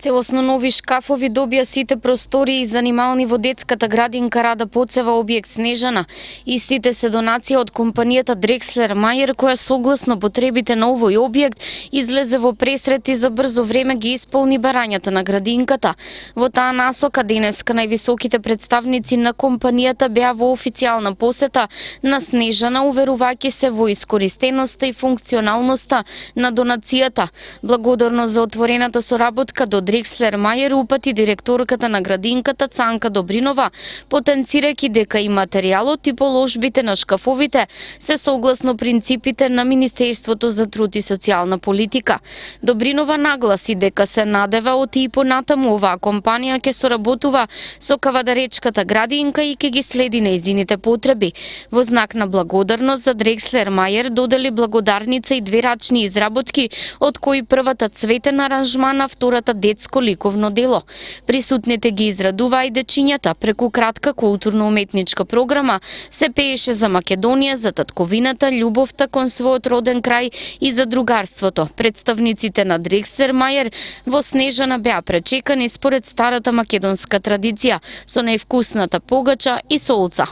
Целосно нови шкафови добија сите простории и занимални во детската градинка Рада Поцева објект Снежана. Истите се донација од компанијата Дрекслер Мајер, која согласно потребите на овој објект излезе во пресрет и за брзо време ги исполни барањата на градинката. Во таа насока денеска највисоките представници на компанијата беа во официјална посета на Снежана, уверувајќи се во искористеноста и функционалноста на донацијата. Благодарност за отворената соработка до Дрекслер Мајер упати директорката на градинката Цанка Добринова, потенцирајќи дека и материјалот и положбите на шкафовите се согласно принципите на Министерството за труд и социјална политика. Добринова нагласи дека се надева оти и понатаму оваа компанија ќе соработува со Кавадаречката градинка и ќе ги следи нејзините потреби. Во знак на благодарност за Дрекслер Мајер додели благодарница и две рачни изработки, од кои првата цветен аранжман, а втората детско ликовно дело. Присутните ги израдуваа и дечињата. Преку кратка културно-уметничка програма се пееше за Македонија, за татковината, љубовта кон својот роден крај и за другарството. Представниците на Дрекслер Мајер во Снежана беа пречекани според старата македонска традиција, со највкусната погача и солца.